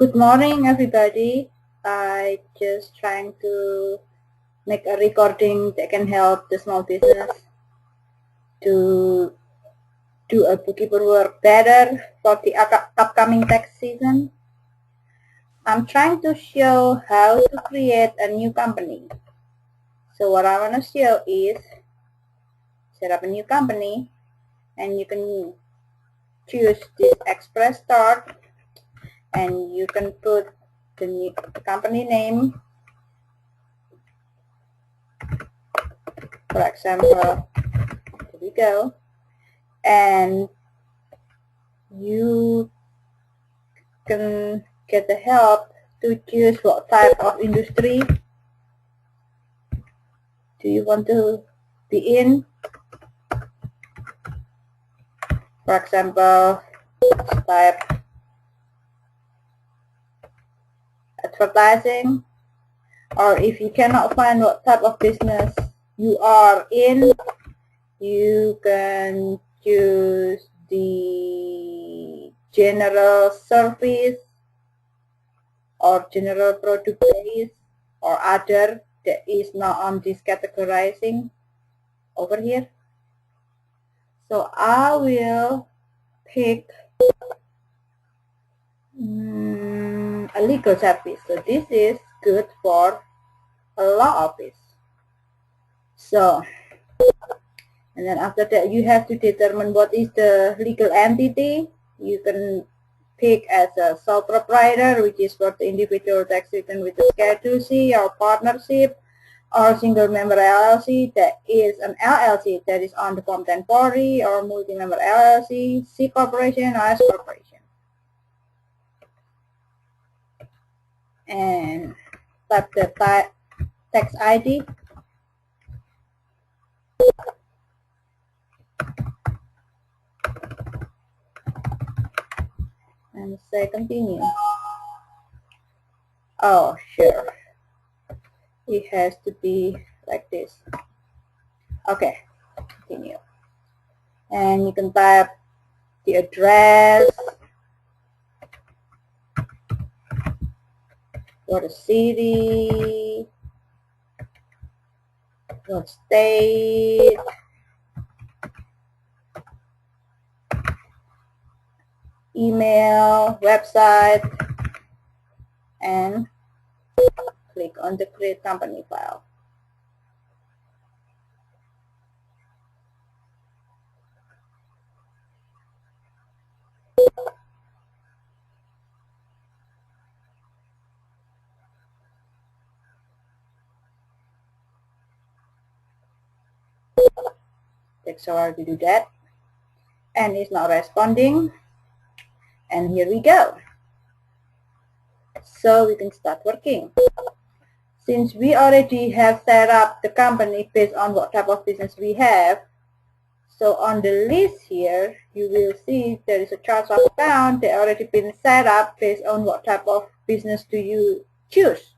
Good morning, everybody. I just trying to make a recording that can help the small business to do a bookkeeper work better for the upcoming tax season. I'm trying to show how to create a new company. So what I want to show is set up a new company, and you can choose this Express Start, and you can put the company name. For example, here we go, and you can get the help to choose what type of industry do you want to be in. For example, type advertising, or if you cannot find what type of business you are in, you can choose the general service or general product base or other that is not on this categorizing over here. So I will pick a legal service. So this is good for a law office. So, and then after that you have to determine what is the legal entity. You can pick as a sole proprietor, which is for the individual tax return with the Schedule C, or partnership, or single member LLC that is an LLC that is on the Form 1040, or multi-member LLC, C corporation, or S corporation. And type the tax ID. And say continue. Oh, sure. It has to be like this. Okay, continue. And you can type the address for the city, what state, email, website, and click on the create company file. Takes a while to do that, and it's not responding. And here we go. So we can start working. Since we already have set up the company based on what type of business we have, so on the list here, you will see there is a chart of account that already been set up based on what type of business do you choose.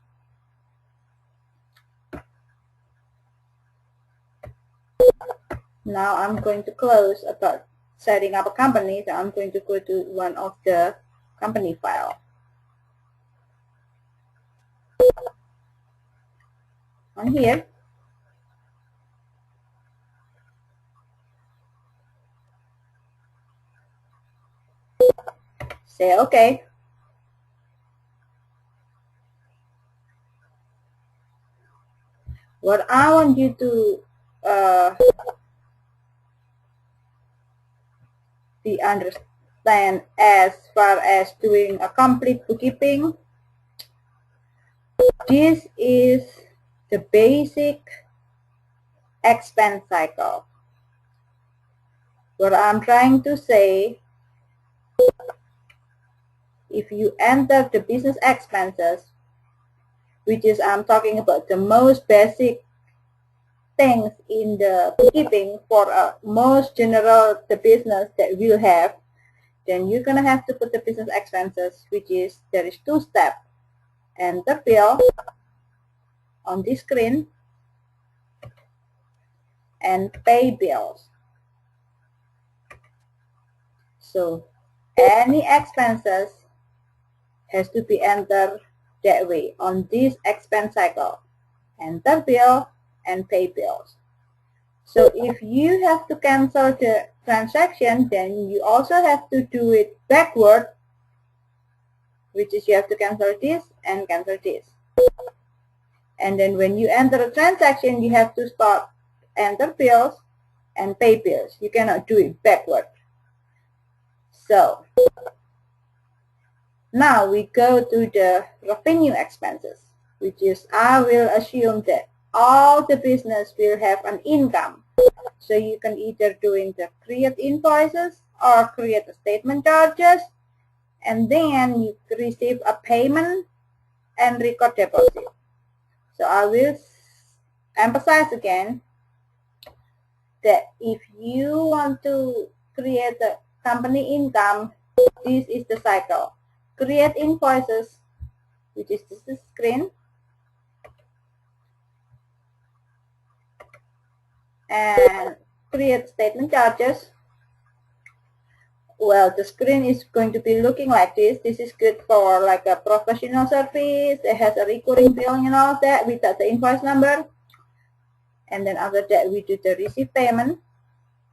Now I'm going to close about setting up a company, so I'm going to go to one of the company file. On here, say OK. What I want you to understand as far as doing a complete bookkeeping, this is the basic expense cycle. What I'm trying to say, if you enter the business expenses, which is I'm talking about the most basic things in the bookkeeping for most general the business that we'll have, then you're gonna have to put the business expenses, which is there is two steps. Enter bill on the screen and pay bills. So any expenses has to be entered that way on this expense cycle. Enter bill and pay bills. So if you have to cancel the transaction, then you also have to do it backward, which is you have to cancel this and cancel this. And then when you enter a transaction, you have to start enter bills and pay bills. You cannot do it backward. So now we go to the revenue expenses, which is I will assume that all the business will have an income. So you can either doing the create invoices or create a statement charges, and then you receive a payment and record deposit. So I will emphasize again that if you want to create a company income, this is the cycle. Create invoices, which is this screen, and create statement charges. Well, the screen is going to be looking like this. This is good for like a professional service. It has a recurring billing and all of that without the invoice number. And then after that, we do the receive payment.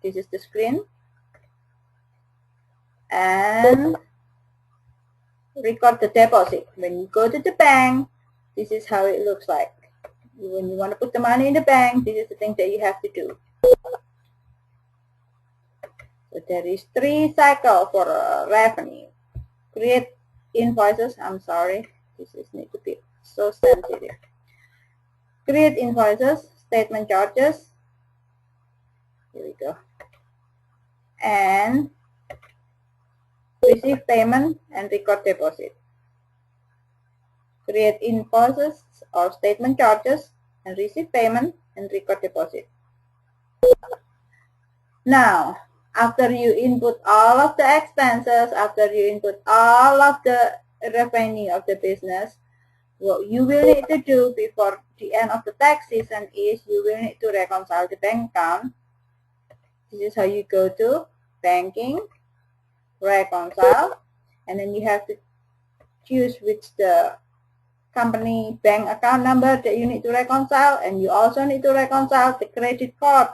This is the screen. And record the deposit. When you go to the bank, this is how it looks like. When you want to put the money in the bank, this is the thing that you have to do. So there is 3 cycles for revenue. Create invoices. I'm sorry, this is need to be so sensitive. Create invoices, statement charges. Here we go. And receive payment and record deposit. Create invoices or statement charges and receive payment and record deposit. Now, after you input all of the expenses, after you input all of the revenue of the business, what you will need to do before the end of the tax season is you will need to reconcile the bank account. This is how you go to banking, reconcile, and then you have to choose which the company bank account number that you need to reconcile, and you also need to reconcile the credit card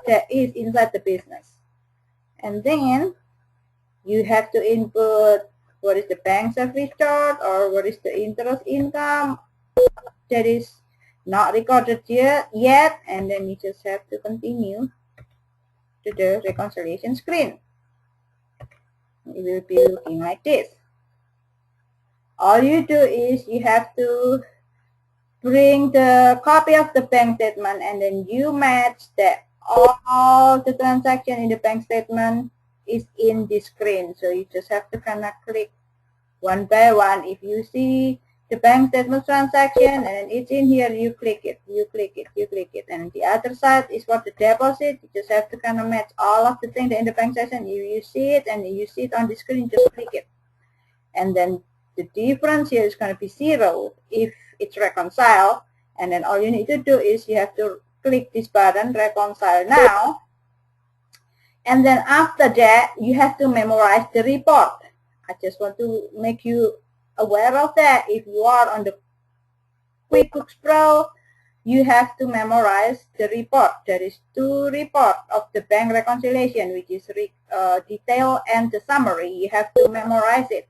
that is inside the business. And then you have to input what is the bank service charge or what is the interest income that is not recorded yet, and then you just have to continue to the reconciliation screen. It will be looking like this. All you do is you have to bring the copy of the bank statement, and then you match that all the transaction in the bank statement is in this screen. So you just have to kind of click one by one. If you see the bank statement transaction and it's in here, you click it, you click it, you click it. And the other side is for the deposit. You just have to kind of match all of the things in the bank section. You see it and you see it on the screen, just click it. And then the difference here is going to be 0 if it's reconciled. And then all you need to do is you have to click this button, reconcile now. And then after that, you have to memorize the report. I just want to make you aware of that. If you are on the QuickBooks Pro, you have to memorize the report. There is 2 reports of the bank reconciliation, which is detail and the summary. You have to memorize it.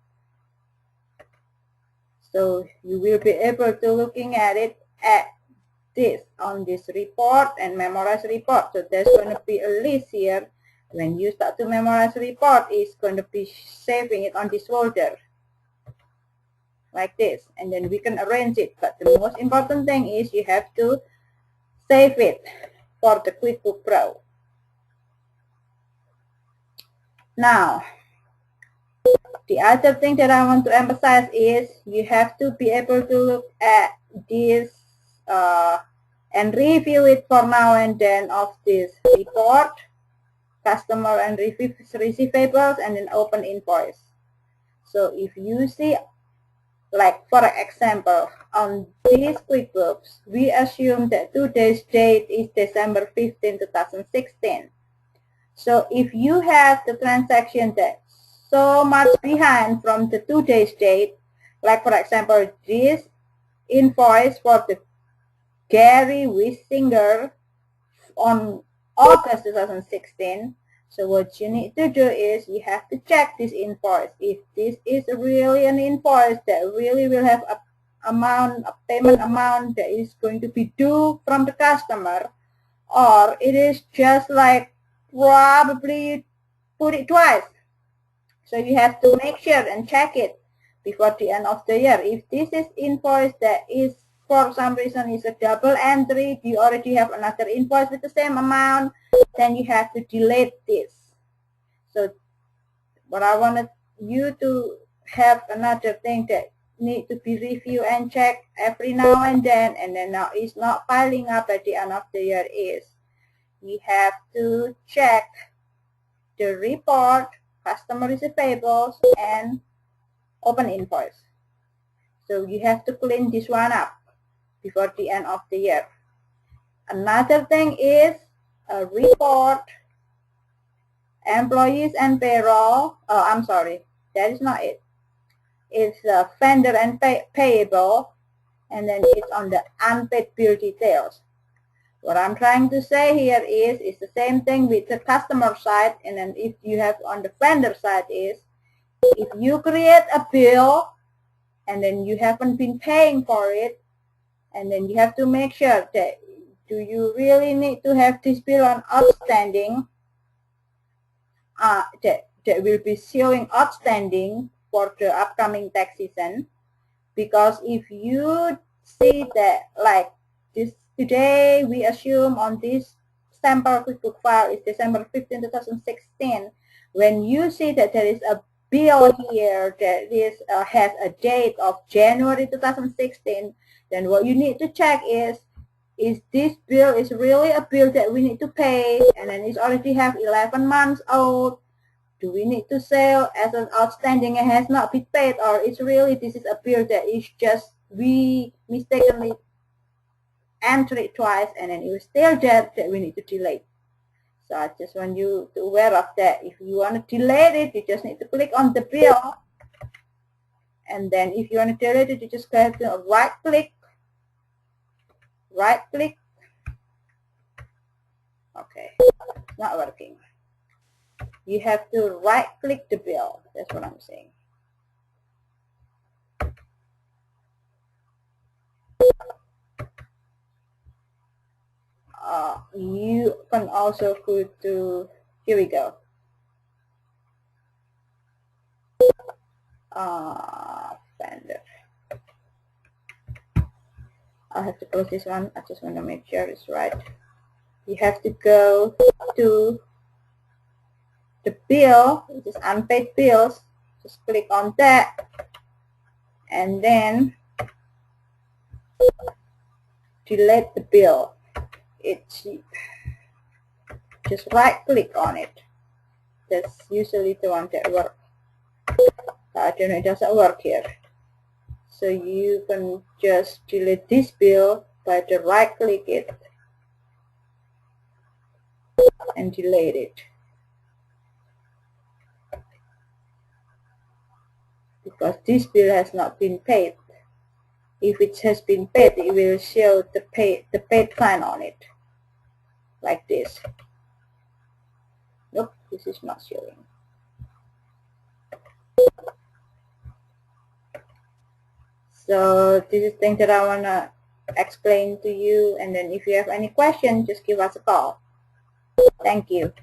So you will be able to looking at it at this on this report and memorize report. So there's going to be a list here. When you start to memorize report, it's going to be saving it on this folder like this, and then we can arrange it. But the most important thing is you have to save it for the QuickBooks Pro. Now, the other thing that I want to emphasize is you have to be able to look at this and review it for now and then of this report, customer and receivables, and then open invoice. So if you see, like for example, on this QuickBooks, we assume that today's date is December 15, 2016. So if you have the transaction that's so much behind from the today's date, like for example, this invoice for the Gary Wissinger on August 2016. So what you need to do is you have to check this invoice. If this is really an invoice that really will have a payment amount that is going to be due from the customer, or it is just like probably put it twice. So you have to make sure and check it before the end of the year. If this is invoice that is for some reason is a double entry, you already have another invoice with the same amount, then you have to delete this. So what I wanted you to have another thing that need to be reviewed and checked every now and then now it's not piling up at the end of the year is we have to check the report, customer receivables, and open invoice. So you have to clean this one up before the end of the year. Another thing is a report, employees and payroll. Oh, I'm sorry, that is not it. It's vendor and payable, and then it's on the unpaid bill details. What I'm trying to say here is it's the same thing with the customer side, and then if you have on the vendor side is if you create a bill and then you haven't been paying for it, and then you have to make sure that do you really need to have this bill on outstanding that will be showing outstanding for the upcoming tax season. Because if you see that like this today, we assume on this sample QuickBooks file is December 15, 2016. When you see that there is a bill here that is has a date of January 2016, then what you need to check is this bill is really a bill that we need to pay, and then it's already have 11 months old. Do we need to sell as an outstanding and has not been paid, or it's really this is a bill that is just we mistakenly enter it twice and then it was still there that we need to delete. So I just want you to aware of that. If you want to delete it, you just need to click on the bill, and then if you want to delete it, you just go ahead to right click. Okay, it's not working. You have to right click the bill. That's what I'm saying. You can also go to, here we go. Vendor. I'll have to close this one. I just want to make sure it's right. You have to go to the bill, which is unpaid bills. Just click on that, and then delete the bill. It's just right click on it. That's usually the one that works. I don't know, it doesn't work here. So you can just delete this bill by the right click it and delete it. Because this bill has not been paid. If it has been paid, it will show the paid sign on it, like this. Nope, this is not showing. So this is thing that I want to explain to you, and then if you have any questions, just give us a call. Thank you.